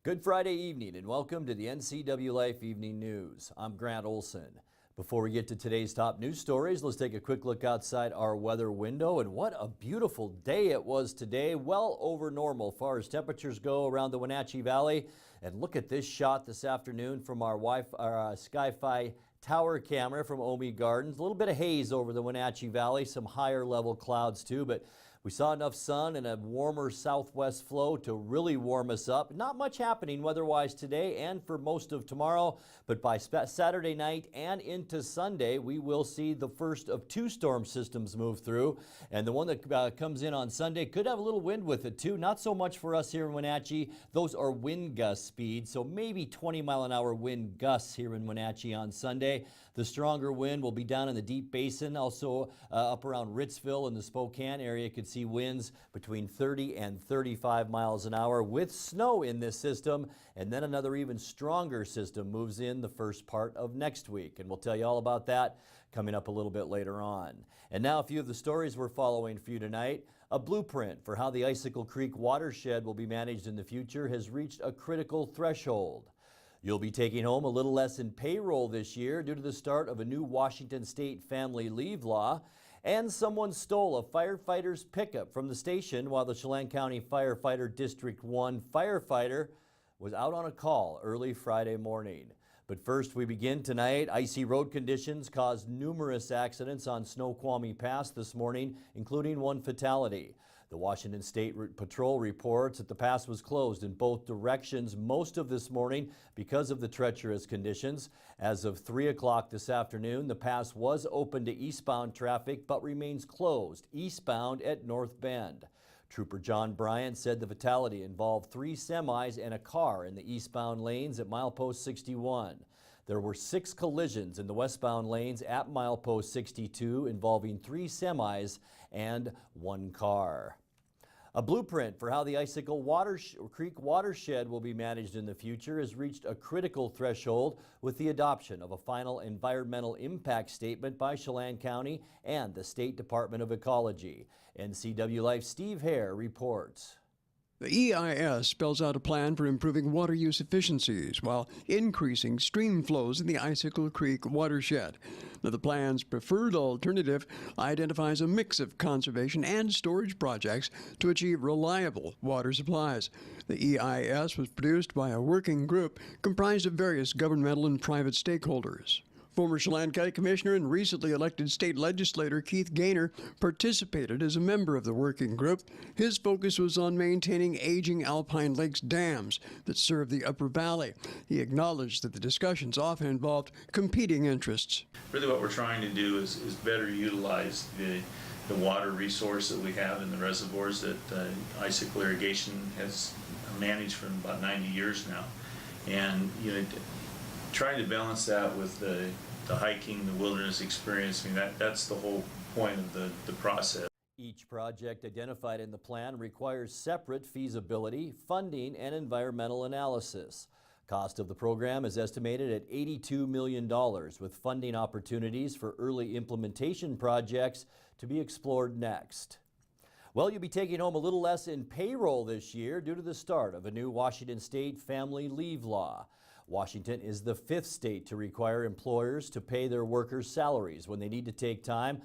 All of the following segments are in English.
Good Friday evening and welcome to the NCWLIFE Evening News. I'm Grant Olson. Before we get to today's top news stories, let's take a quick look outside our weather window. And what a beautiful day it was today, well over normal as far as temperatures go around the Wenatchee Valley. And look at this shot this afternoon from our Sky-Fi tower camera from Omi Gardens. A little bit of haze over the Wenatchee Valley, some higher level clouds too, but we saw enough sun and a warmer southwest flow to really warm us up. Not much happening weather-wise today and for most of tomorrow, but by Saturday night and into Sunday, we will see the first of two storm systems move through. And the one that comes in on Sunday could have a little wind with it too. Not so much for us here in Wenatchee. Those are wind gust speeds, so maybe 20-mile-an-hour wind gusts here in Wenatchee on Sunday. The stronger wind will be down in the Deep Basin, also up around Ritzville and the Spokane area. Could see winds between 30 and 35 miles an hour with snow in this system, and then another even stronger system moves in the first part of next week, and we'll tell you all about that coming up a little bit later on. And now a few of the stories we're following for you tonight. A blueprint for how the Icicle Creek watershed will be managed in the future has reached a critical threshold. You'll be taking home a little less in payroll this year due to the start of a new Washington state family leave law. And someone stole a firefighter's pickup from the station while the Chelan County Firefighter District 1 firefighter was out on a call early Friday morning. But first, we begin tonight. Icy road conditions caused numerous accidents on Snoqualmie Pass this morning, including one fatality. The Washington State Patrol reports that the pass was closed in both directions most of this morning because of the treacherous conditions. As of 3 o'clock this afternoon, the pass was open to eastbound traffic but remains closed eastbound at North Bend. Trooper John Bryant said the fatality involved 3 semis and a car in the eastbound lanes at milepost 61. There were 6 collisions in the westbound lanes at milepost 62 involving 3 semis and 1 car. A blueprint for how the Icicle Creek watershed will be managed in the future has reached a critical threshold with the adoption of a final environmental impact statement by Chelan County and the State Department of Ecology. NCWLIFE Steve Hare reports. The EIS spells out a plan for improving water use efficiencies while increasing stream flows in the Icicle Creek watershed. Now, the plan's preferred alternative identifies a mix of conservation and storage projects to achieve reliable water supplies. The EIS was produced by a working group comprised of various governmental and private stakeholders. Former Chelan County Commissioner and recently elected state legislator Keith Gaynor participated as a member of the working group. His focus was on maintaining aging Alpine Lakes dams that serve the Upper Valley. He acknowledged that the discussions often involved competing interests. Really what we're trying to do is better utilize the water resource that we have in the reservoirs that Icicle Irrigation has managed for about 90 years now. And trying to balance that with the hiking, the wilderness experience. I mean, that's the whole point of the process. Each project identified in the plan requires separate feasibility, funding, and environmental analysis. Cost of the program is estimated at $82 million, with funding opportunities for early implementation projects to be explored next. Well, you'll be taking home a little less in payroll this year due to the start of a new Washington state family leave law. Washington is the 5th state to require employers to pay their workers' salaries when they need to take time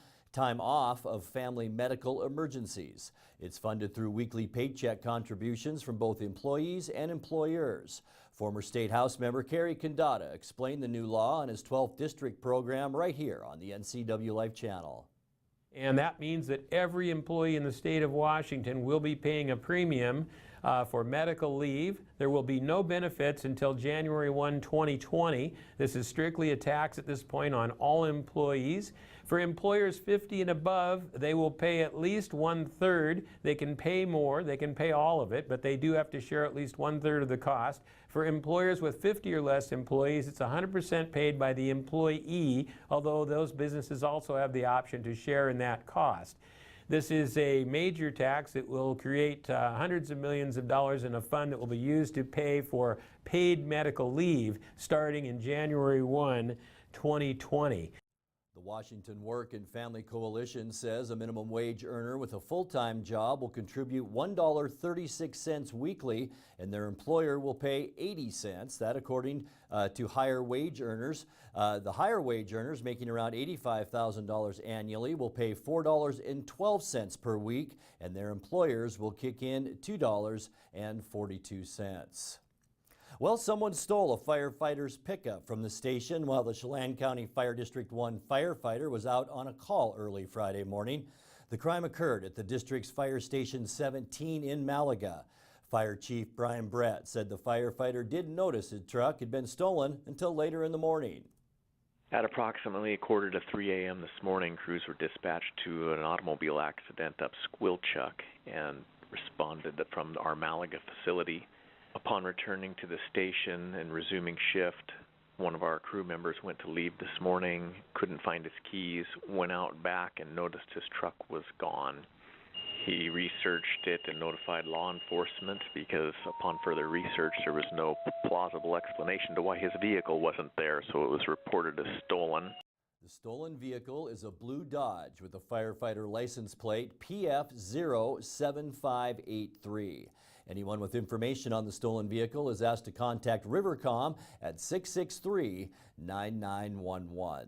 off of family medical emergencies. It's funded through weekly paycheck contributions from both employees and employers. Former State House member Kerry Condata explained the new law on his 12th district program right here on the NCWLIFE channel. And that means that every employee in the state of Washington will be paying a premium for medical leave. There will be no benefits until January 1, 2020. This is strictly a tax at this point on all employees. For employers 50 and above, they will pay at least 1/3. They can pay more, they can pay all of it, but they do have to share at least 1/3 of the cost. For employers with 50 or less employees, it's 100% paid by the employee, although those businesses also have the option to share in that cost. This is a major tax. It will create hundreds of millions of dollars in a fund that will be used to pay for paid medical leave starting in January 1, 2020. The Washington Work and Family Coalition says a minimum wage earner with a full-time job will contribute $1.36 weekly, and their employer will pay 80 cents. That according to higher wage earners. The higher wage earners making around $85,000 annually will pay $4.12 per week, and their employers will kick in $2.42. Well, someone stole a firefighter's pickup from the station while the Chelan County Fire District 1 firefighter was out on a call early Friday morning. The crime occurred at the district's Fire Station 17 in Malaga. Fire Chief Brian Brett said the firefighter didn't notice his truck had been stolen until later in the morning. At approximately 2:45 a.m. this morning, crews were dispatched to an automobile accident up Squilchuck and responded from our Malaga facility. Upon returning to the station and resuming shift, one of our crew members went to leave this morning, couldn't find his keys, went out back and noticed his truck was gone. He researched it and notified law enforcement because upon further research there was no plausible explanation to why his vehicle wasn't there, so it was reported as stolen. The stolen vehicle is a blue Dodge with a firefighter license plate PF07583. Anyone with information on the stolen vehicle is asked to contact Rivercom at 663-9911.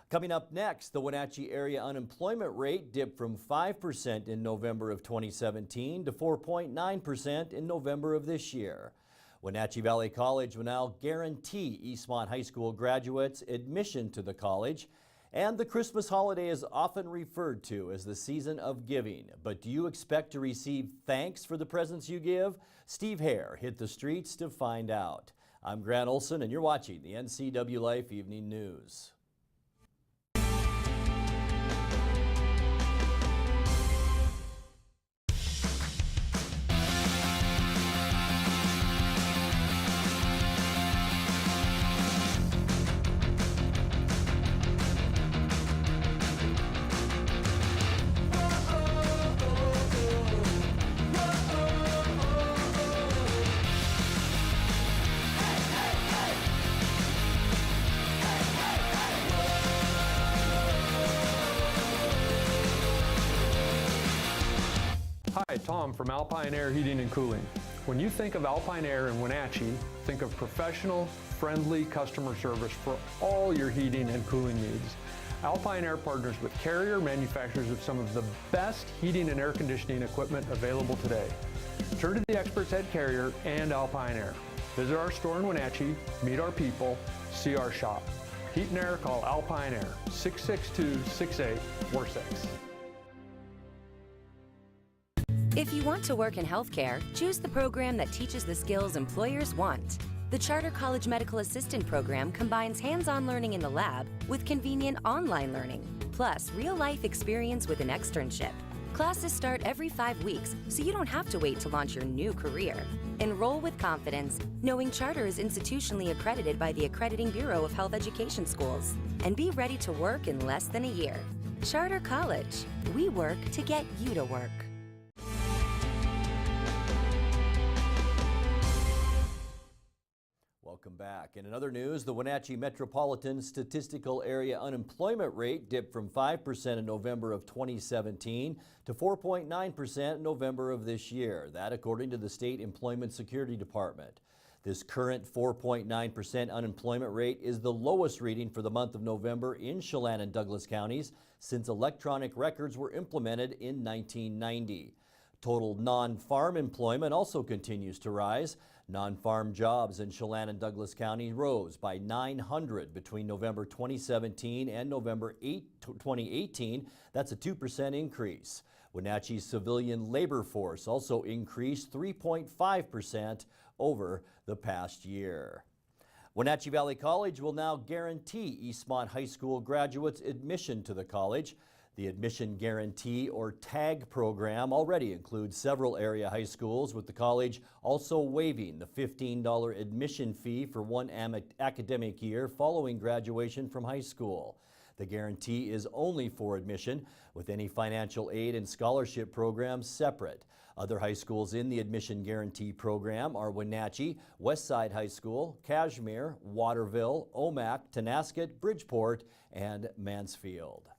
Coming up next, the Wenatchee area unemployment rate dipped from 5% in November of 2017 to 4.9% in November of this year. Wenatchee Valley College will now guarantee Eastmont High School graduates admission to the college. And the Christmas holiday is often referred to as the season of giving. But do you expect to receive thanks for the presents you give? Steve Hare hit the streets to find out. I'm Grant Olson, and you're watching the NCWLIFE Evening News. Hi, Tom from Alpine Air Heating and Cooling. When you think of Alpine Air in Wenatchee, think of professional, friendly customer service for all your heating and cooling needs. Alpine Air partners with Carrier, manufacturers of some of the best heating and air conditioning equipment available today. Turn to the experts at Carrier and Alpine Air. Visit our store in Wenatchee, meet our people, see our shop. Heat and air, call Alpine Air, 662-6846. If you want to work in healthcare, choose the program that teaches the skills employers want. The Charter College Medical Assistant Program combines hands-on learning in the lab with convenient online learning, plus real-life experience with an externship. Classes start every 5 weeks, so you don't have to wait to launch your new career. Enroll with confidence, knowing Charter is institutionally accredited by the Accrediting Bureau of Health Education Schools, and be ready to work in less than a year. Charter College. We work to get you to work. Welcome back. In other news, the Wenatchee Metropolitan Statistical Area unemployment rate dipped from 5% in November of 2017 to 4.9% in November of this year. That according to the State Employment Security Department. This current 4.9% unemployment rate is the lowest reading for the month of November in Chelan and Douglas counties since electronic records were implemented in 1990. Total non-farm employment also continues to rise. Non-farm jobs in Chelan and Douglas County rose by 900 between November 2017 and November 2018. That's a 2% increase. Wenatchee's civilian labor force also increased 3.5% over the past year. Wenatchee Valley College will now guarantee Eastmont High School graduates admission to the college. The Admission Guarantee, or TAG program, already includes several area high schools, with the college also waiving the $15 admission fee for one academic year following graduation from high school. The guarantee is only for admission, with any financial aid and scholarship programs separate. Other high schools in the admission guarantee program are Wenatchee, Westside High School, Cashmere, Waterville, Omak, Tonasket, Bridgeport, and Mansfield.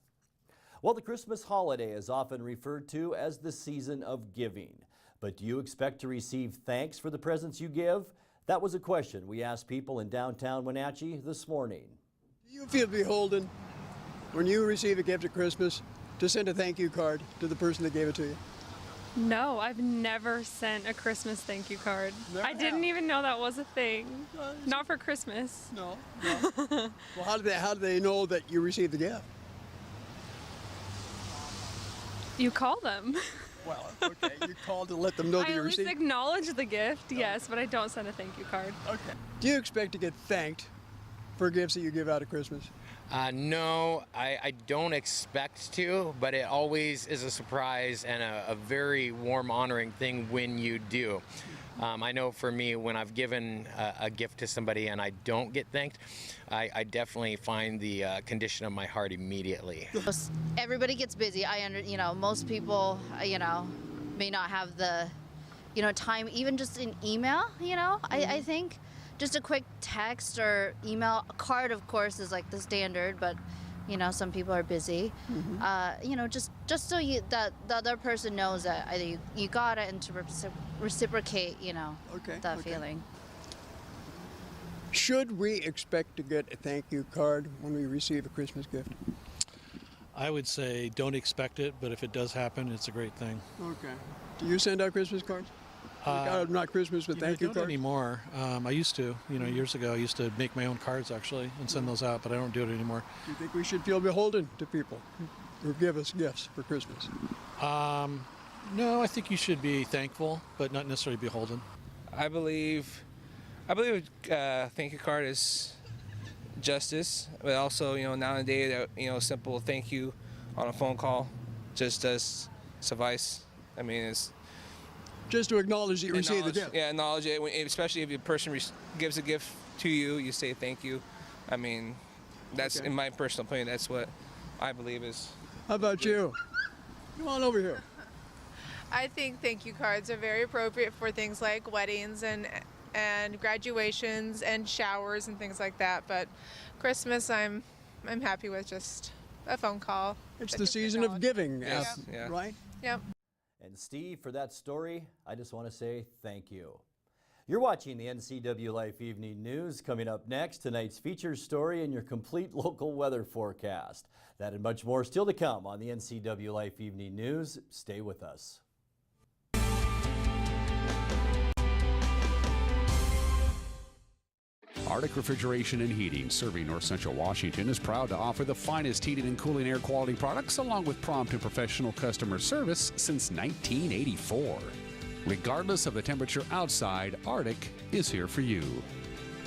Well, the Christmas holiday is often referred to as the season of giving. But do you expect to receive thanks for the presents you give? That was a question we asked people in downtown Wenatchee this morning. Do you feel beholden when you receive a gift at Christmas to send a thank you card to the person that gave it to you? No, I've never sent a Christmas thank you card. I didn't even know that was a thing. Not for Christmas. No. Well, how do they know that you received the gift? You call them. Well, okay, you called to let them know that I you at least received. acknowledge the gift, yes, but I don't send a thank you card. Okay. Do you expect to get thanked for gifts that you give out at Christmas? No, I don't expect to, but it always is a surprise and a very warm, honoring thing when you do. I know for me, when I've given a gift to somebody and I don't get thanked, I definitely find the condition of my heart immediately. Everybody gets busy. Most people, may not have the, time, even just in email, I think. Just a quick text or email. A card, of course, is like the standard, but some people are busy. Just so that the other person knows that either you got it and to reciprocate, that feeling. Should we expect to get a thank you card when we receive a Christmas gift? I would say don't expect it, but if it does happen, it's a great thing. Okay. Do you send out Christmas cards? Not Christmas, but thank you I cards? don't anymore. I used to. Years ago, I used to make my own cards actually and send those out, but I don't do it anymore. Do you think we should feel beholden to people who give us gifts for Christmas? No, I think you should be thankful, but not necessarily beholden. I believe a thank you card is justice, but also nowadays simple thank you on a phone call just does suffice. I mean, it's just to acknowledge that you received the gift. Yeah, acknowledge it. Especially if a person gives a gift to you, you say thank you. I mean, that's in my personal opinion. That's what I believe is. How about you? Come on over here. I think thank you cards are very appropriate for things like weddings and graduations and showers and things like that. But Christmas, I'm happy with just a phone call. It's the season of giving, Yeah. right? Yep. And Steve, for that story, I just want to say thank you. You're watching the NCWLIFE Evening News. Coming up next, tonight's feature story and your complete local weather forecast. That and much more still to come on the NCWLIFE Evening News. Stay with us. Arctic Refrigeration and Heating, serving North Central Washington, is proud to offer the finest heating and cooling air quality products along with prompt and professional customer service since 1984. Regardless of the temperature outside, Arctic is here for you.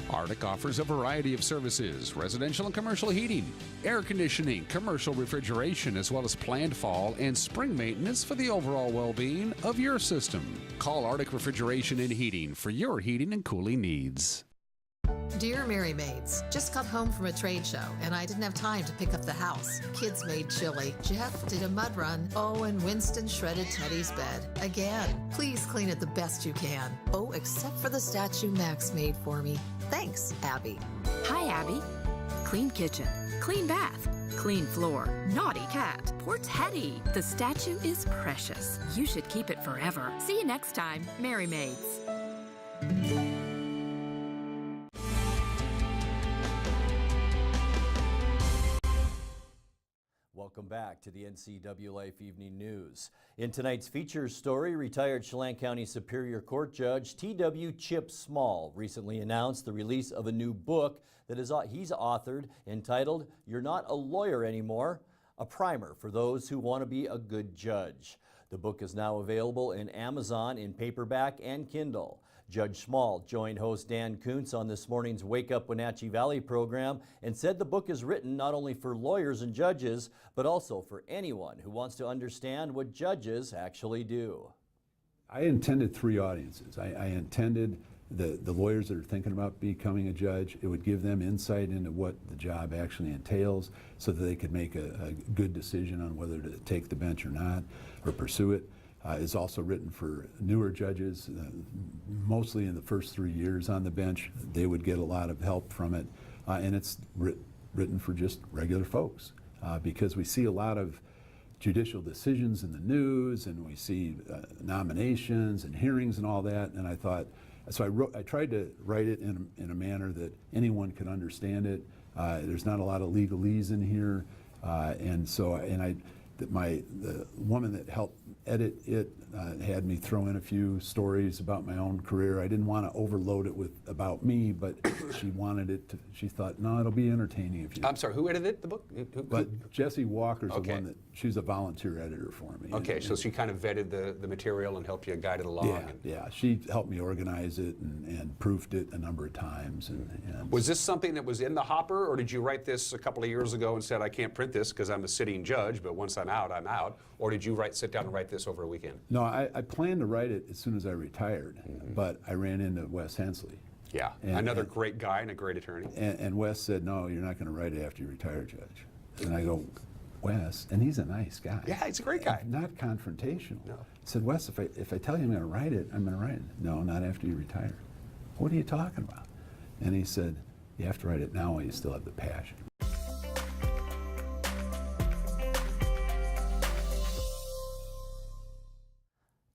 Arctic offers a variety of services: residential and commercial heating, air conditioning, commercial refrigeration, as well as planned fall and spring maintenance for the overall well-being of your system. Call Arctic Refrigeration and Heating for your heating and cooling needs. Dear Mary Maids, just got home from a trade show and I didn't have time to pick up the house. Kids made chili. Jeff did a mud run. Oh, and Winston shredded Teddy's bed. Again, please clean it the best you can. Oh, except for the statue Max made for me. Thanks, Abby. Hi, Abby. Clean kitchen, clean bath, clean floor, naughty cat. Poor Teddy. The statue is precious. You should keep it forever. See you next time, Mary Maids. Welcome back to the NCWLIFE Evening News. In tonight's feature story, retired Chelan County Superior Court Judge T.W. Chip Small recently announced the release of a new book that he's authored entitled "You're Not a Lawyer Anymore," a primer for those who want to be a good judge. The book is now available in Amazon in paperback and Kindle. Judge Small joined host Dan Kuntz on this morning's Wake Up Wenatchee Valley program and said the book is written not only for lawyers and judges, but also for anyone who wants to understand what judges actually do. I intended three audiences. I intended the lawyers that are thinking about becoming a judge. It would give them insight into what the job actually entails so that they could make a good decision on whether to take the bench or not, or pursue it. It's also written for newer judges, mostly in the first 3 years on the bench. They would get a lot of help from it. And it's written for just regular folks because we see a lot of judicial decisions in the news, and we see nominations and hearings and all that, and I thought, so I tried to write it in a manner that anyone could understand it. There's not a lot of legalese in here, the woman that helped edit it had me throw in a few stories about my own career. I didn't want to overload it with about me, but she wanted it to, she thought, no, it'll be entertaining if you. I'm sorry, who edited the book? But Jessie Walker's the one that, she's a volunteer editor for me. Okay, so she kind of vetted the material and helped you guide it along. Yeah, she helped me organize it and proofed it a number of times. And was this something that was in the hopper, or did you write this a couple of years ago and said, I can't print this because I'm a sitting judge, but once I'm out, I'm out? Or did you sit down and write this over a weekend? No, I planned to write it as soon as I retired, but I ran into Wes Hensley. Yeah, another great guy and a great attorney. And Wes said, no, you're not going to write it after you retire, Judge. And I go, Wes, and he's a nice guy. Yeah, he's a great guy. Not confrontational. No. I said, Wes, if I tell you I'm going to write it, I'm going to write it. No, not after you retire. What are you talking about? And he said, you have to write it now while you still have the passion.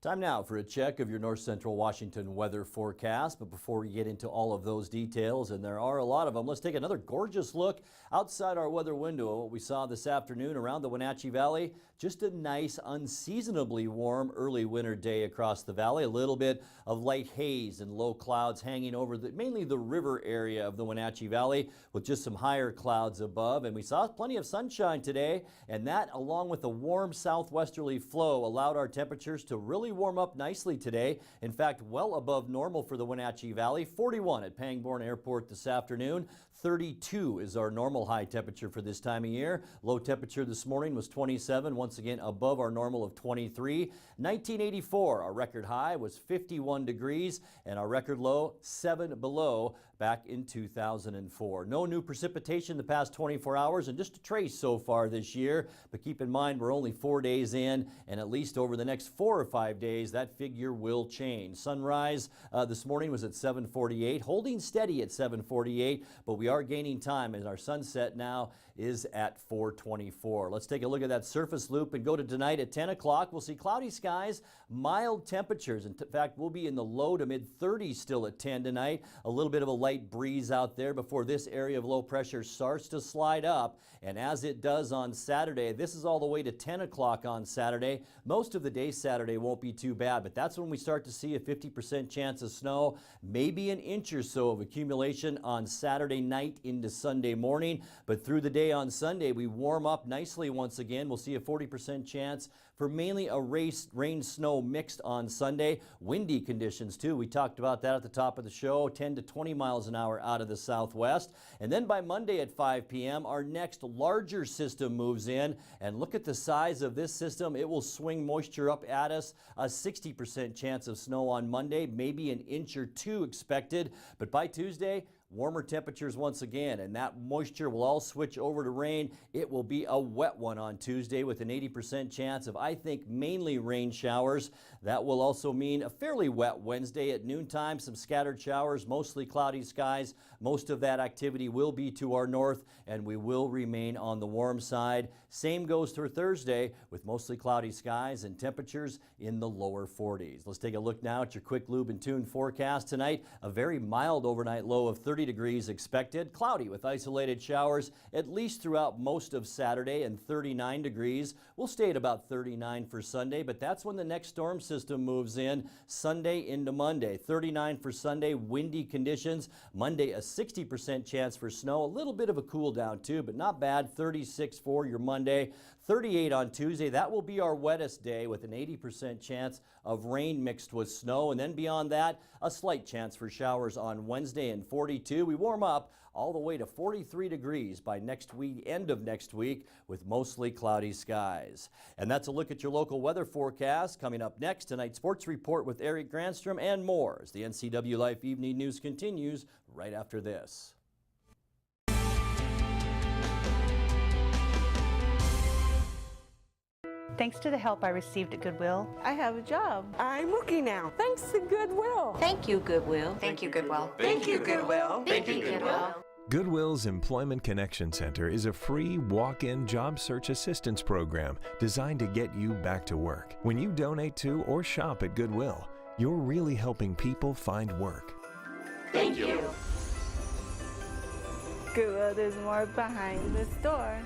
Time now for a check of your North Central Washington weather forecast. But before we get into all of those details, and there are a lot of them, let's take another gorgeous look outside our weather window. What we saw this afternoon around the Wenatchee Valley, just a nice, unseasonably warm early winter day across the valley. A little bit of light haze and low clouds hanging over mainly the river area of the Wenatchee Valley, with just some higher clouds above. And we saw plenty of sunshine today, and that, along with a warm southwesterly flow, allowed our temperatures to really warm up nicely today. In fact, well above normal for the Wenatchee Valley. 41 at Pangborn Airport this afternoon. 32 is our normal high temperature for this time of year. Low temperature this morning was 27, once again above our normal of 23. 1984, our record high was 51 degrees, and our record low 7 below back in 2004. No new precipitation the past 24 hours, and just a trace so far this year. But keep in mind, we're only 4 days in, and at least over the next 4 or 5 days, that figure will change. Sunrise this morning was at 7:48, holding steady at 7:48, but we are gaining time as our sunset now is at 4:24. Let's take a look at that surface loop and go to tonight at 10 o'clock. We'll see cloudy skies, mild temperatures. In fact, we'll be in the low to mid 30s still at 10 tonight. A little bit of a light breeze out there before this area of low pressure starts to slide up. And as it does on Saturday, this is all the way to 10 o'clock on Saturday. Most of the day Saturday won't be too bad, but that's when we start to see a 50% chance of snow, maybe an inch or so of accumulation on Saturday night into Sunday morning. But through the day on Sunday, we warm up nicely once again. We'll see a 40% chance for mainly a rain-snow mixed on Sunday. Windy conditions too. We talked about that at the top of the show, 10 to 20 miles an hour out of the southwest. And then by Monday at 5 p.m., our next larger system moves in. And look at the size of this system. It will swing moisture up at us. A 60% chance of snow on Monday, maybe an inch or two expected. But by Tuesday, warmer temperatures once again, and that moisture will all switch over to rain. It will be a wet one on Tuesday with an 80% chance of, I think, mainly rain showers. That will also mean a fairly wet Wednesday at noontime. Some scattered showers, mostly cloudy skies. Most of that activity will be to our north, and we will remain on the warm side. Same goes for Thursday with mostly cloudy skies and temperatures in the lower 40s. Let's take a look now at your quick lube and tune forecast tonight. A very mild overnight low of 30 degrees expected. Cloudy with isolated showers at least throughout most of Saturday, and 39 degrees. We'll stay at about 39 for Sunday, but that's when the next storm system moves in Sunday into Monday. 39 for Sunday, windy conditions. Monday, a 60% chance for snow. A little bit of a cool down too, but not bad. 36 for your Monday. 38 on Tuesday. That will be our wettest day with an 80% chance of rain mixed with snow. And then beyond that, a slight chance for showers on Wednesday and 42. We warm up all the way to 43 degrees by next week, end of next week, with mostly cloudy skies. And that's a look at your local weather forecast. Coming up next, tonight's sports report with Eric Granstrom and more as the NCWLIFE Evening News continues right after this. Thanks to the help I received at Goodwill, I have a job. I'm working now. Thanks to Goodwill. Thank you, Goodwill. Thank you, Goodwill. Thank you, Goodwill. Thank you, Goodwill. Goodwill's Employment Connection Center is a free walk-in job search assistance program designed to get you back to work. When you donate to or shop at Goodwill, you're really helping people find work. Thank you. Goodwill, there's more behind the store.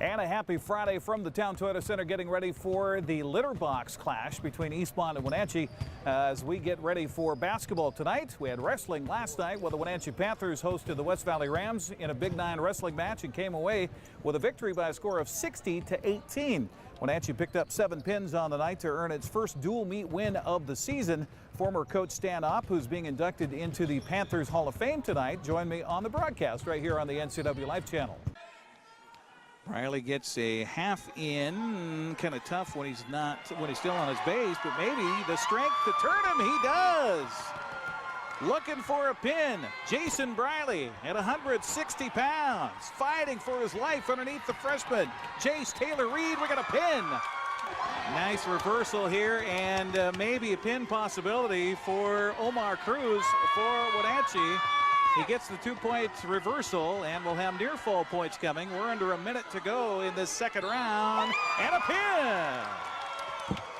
And a happy Friday from the Town Toyota Center, getting ready for the litter box clash between Eastmont and Wenatchee as we get ready for basketball tonight. We had wrestling last night where the Wenatchee Panthers hosted the West Valley Rams in a Big 9 wrestling match and came away with a victory by a score of 60-18. Wenatchee picked up 7 pins on the night to earn its first dual meet win of the season. Former coach Stan Opp, who's being inducted into the Panthers Hall of Fame tonight, joined me on the broadcast right here on the NCWLIFE channel. Riley gets a half in, kind of tough when he's still on his base, but maybe the strength to turn him, he does. Looking for a pin, Jason Briley at 160 pounds, fighting for his life underneath the freshman, Jace Taylor-Reed. We got a pin. Nice reversal here, and maybe a pin possibility for Omar Cruz for Wenatchee. He gets the 2-point reversal, and we'll have near fall points coming. We're under a minute to go in this second round, and a pin.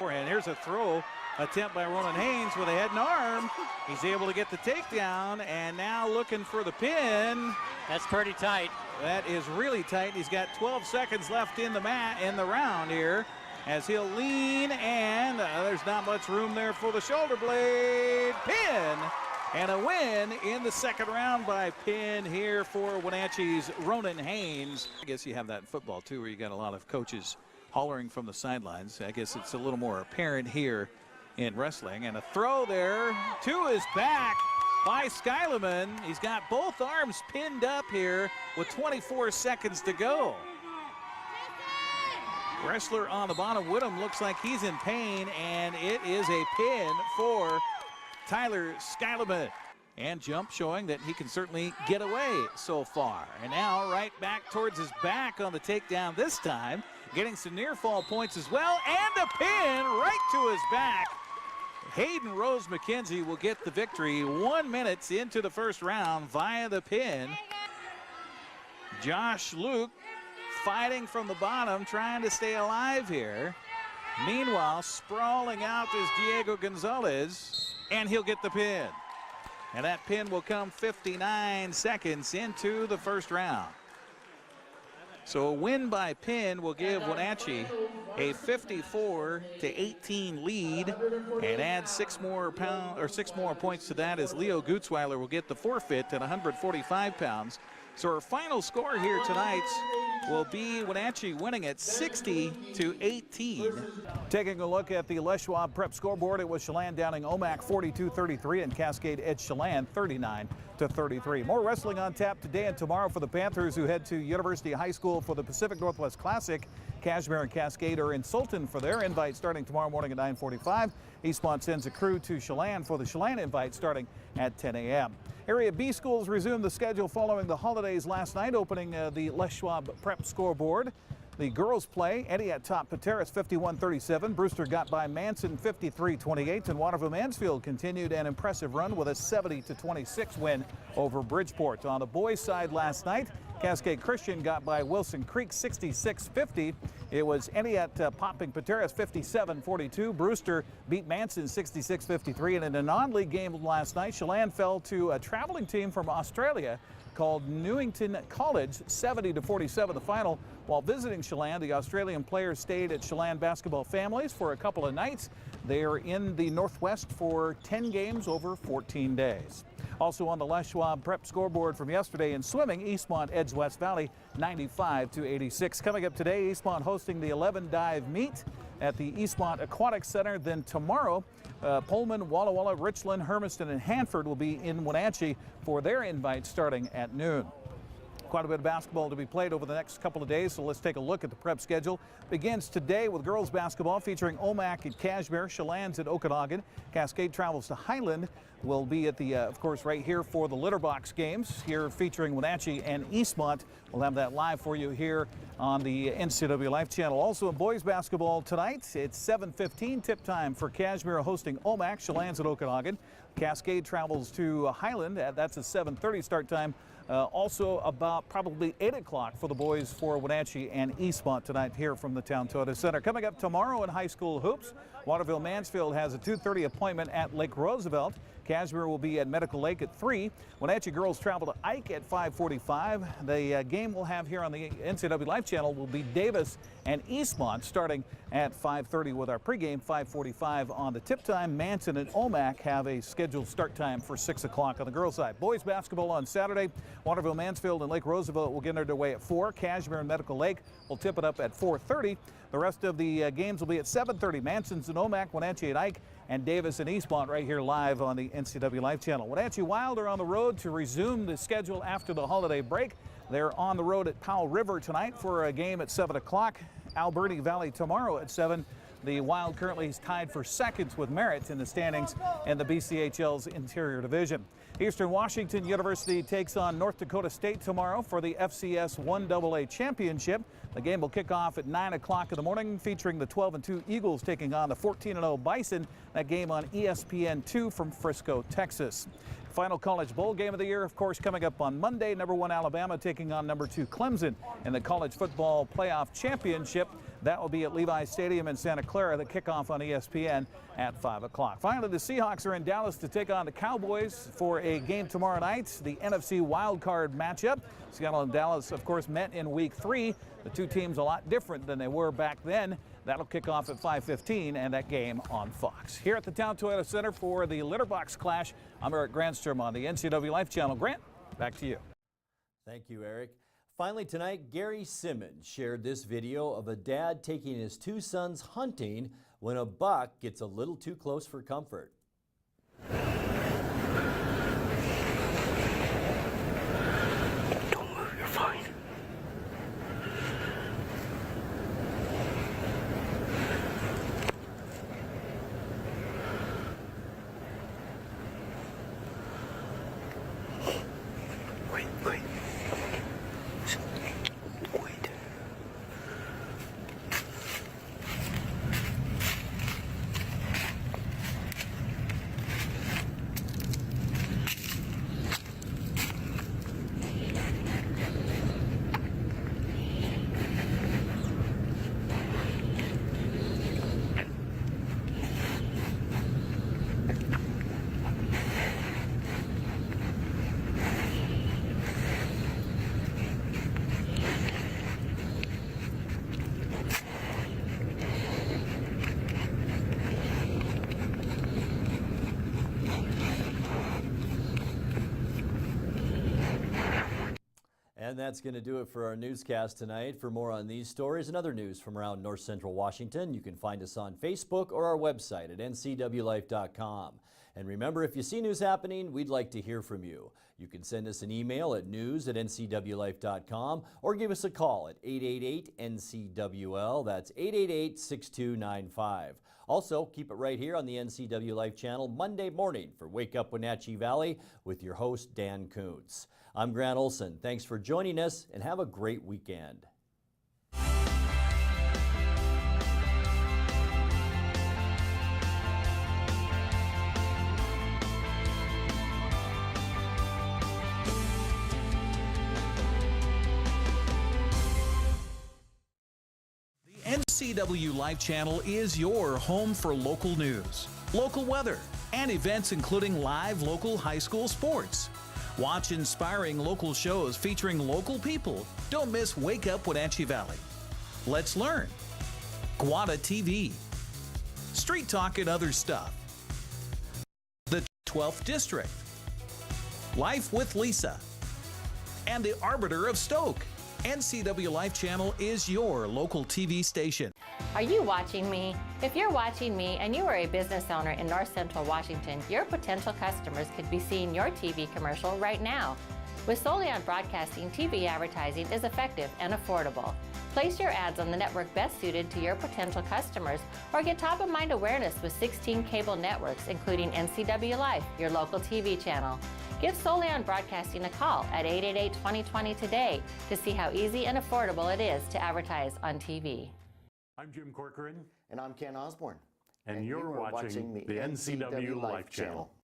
And here's a throw attempt by Ronan Haynes with a head and arm. He's able to get the takedown, and now looking for the pin. That's pretty tight. That is really tight. He's got 12 seconds left in the round here, as he'll lean, and there's not much room there for the shoulder blade. Pin. And a win in the second round by pin here for Wenatchee's Ronan Haynes. I guess you have that in football too, where you got a lot of coaches hollering from the sidelines. I guess it's a little more apparent here in wrestling. And a throw there to his back by Skyleman. He's got both arms pinned up here with 24 seconds to go. Wrestler on the bottom, Whittam, looks like he's in pain, and it is a pin for Tyler Skyleman. And jump showing that he can certainly get away so far. And now right back towards his back on the takedown this time, getting some near fall points as well, and a pin right to his back. Hayden Rose McKenzie will get the victory 1 minute into the first round via the pin. Josh Luke fighting from the bottom, trying to stay alive here. Meanwhile, sprawling out is Diego Gonzalez, and he'll get the pin. And that pin will come 59 seconds into the first round. So a win by pin will give Wenatchee a 54-18 lead, and add 6 more points to that as Leo Gutzweiler will get the forfeit at 145 pounds. So our final score here tonight will be Wenatchee winning at 60-18. Taking a look at the Les Schwab Prep scoreboard, it was Chelan downing Omak 42-33 and Cascade edged Chelan 39-33. More wrestling on tap today and tomorrow for the Panthers, who head to University High School for the Pacific Northwest Classic. Cashmere and Cascade are in Sultan for their invite starting tomorrow morning at 9:45. Eastmont sends a crew to Chelan for the Chelan invite starting at 10 a.m. Area B schools resumed the schedule following the holidays last night, opening the Les Schwab Prep scoreboard. The girls play. Etihad top Pateras 51-37. Brewster got by Manson 53-28, and Waterville Mansfield continued an impressive run with a 70-26 win over Bridgeport. On the boys' side last night, Cascade Christian got by Wilson Creek 66-50. It was Etihad popping Pateras 57-42. Brewster beat Manson 66-53. And in a non-league game last night, Chelan fell to a traveling team from Australia called Newington College, 70-47 the final. While visiting Chelan, the Australian players stayed at Chelan Basketball Families for a couple of nights. They are in the Northwest for 10 games over 14 days. Also on the Les Schwab Prep scoreboard from yesterday in swimming, Eastmont edged West Valley 95-86. Coming up today, Eastmont hosting the 11 dive meet at the Eastmont Aquatic Center. Then tomorrow, Pullman, Walla Walla, Richland, Hermiston, and Hanford will be in Wenatchee for their invite starting at noon. Quite a bit of basketball to be played over the next couple of days, so let's take a look at the prep schedule. Begins today with girls basketball featuring Omak at Cashmere, Chelands at Okanagan. Cascade travels to Highland. Will be at the, of course, right here for the litter box games here featuring Wenatchee and Eastmont. We'll have that live for you here on the NCWLIFE channel. Also in boys basketball tonight, it's 7:15 tip time for Cashmere hosting Omak, Chelands at Okanagan. Cascade travels to Highland. That's a 7:30 start time. Also about probably 8 o'clock for the boys for Wenatchee and Eastmont tonight here from the Town Toyota Center. Coming up tomorrow in high school hoops, Waterville Mansfield has a 2:30 appointment at Lake Roosevelt. Cashmere will be at Medical Lake at 3. Wenatchee girls travel to Ike at 5:45. The game we'll have here on the NCWLIFE channel will be Davis and Eastmont starting at 5:30 with our pregame 5:45 on the tip time. Manson and Omak have a scheduled start time for 6 o'clock on the girls side. Boys basketball on Saturday. Waterville Mansfield and Lake Roosevelt will get underway at 4. Cashmere and Medical Lake will tip it up at 4:30. The rest of the games will be at 7:30. Manson's and Omak, Wenatchee at Ike, and Davis and Eastmont right here live on the NCWLIFE channel. Wenatchee Wild are on the road to resume the schedule after the holiday break. They're on the road at Powell River tonight for a game at 7 o'clock. Alberni Valley tomorrow at 7. The Wild currently is tied for seconds with Merritt in the standings in the BCHL's Interior Division. Eastern Washington University takes on North Dakota State tomorrow for the FCS 1AA Championship. The game will kick off at 9 o'clock in the morning, featuring the 12-2 Eagles taking on the 14-0 Bison. That game on ESPN2 from Frisco, Texas. Final college bowl game of the year, of course, coming up on Monday. Number 1 Alabama taking on number 2 Clemson in the College Football Playoff Championship. That will be at Levi Stadium in Santa Clara. The kickoff on ESPN at 5 o'clock. Finally, the Seahawks are in Dallas to take on the Cowboys for a game tomorrow night, the NFC wildcard matchup. Seattle and Dallas, of course, met in Week 3. The two teams a lot different than they were back then. That'll kick off at 5:15, and that game on Fox. Here at the Town Toyota Center for the Litter Box Clash, I'm Eric Granstrom on the NCWLIFE channel. Grant, back to you. Thank you, Eric. Finally tonight, Gary Simmons shared this video of a dad taking his 2 sons hunting when a buck gets a little too close for comfort. Don't move, you're fine. Wait. And that's going to do it for our newscast tonight. For more on these stories and other news from around North Central Washington, you can find us on Facebook or our website at ncwlife.com. And remember, if you see news happening, we'd like to hear from you. You can send us an email at news@ncwlife.com or give us a call at 888-NCWL. That's 888-6295. Also, keep it right here on the NCWLIFE channel Monday morning for Wake Up Wenatchee Valley with your host, Dan Kuntz. I'm Grant Olson. Thanks for joining us and have a great weekend. NCWLIFE channel is your home for local news, local weather, and events including live local high school sports. Watch inspiring local shows featuring local people. Don't miss Wake Up Wenatchee Valley. Let's learn. Guada TV. Street Talk and Other Stuff, the 12th District, Life with Lisa, and the Arbiter of Stoke. NCWLIFE channel is your local TV station. Are you watching me? If you're watching me and you are a business owner in North Central Washington, your potential customers could be seeing your TV commercial right now. With Solely on Broadcasting, TV advertising is effective and affordable. Place your ads on the network best suited to your potential customers, or get top-of-mind awareness with 16 cable networks, including NCWLIFE, your local TV channel. Give Solely on Broadcasting a call at 888-2020 today to see how easy and affordable it is to advertise on TV. I'm Jim Corcoran. And I'm Ken Osborne. And you're watching the NCWLIFE channel.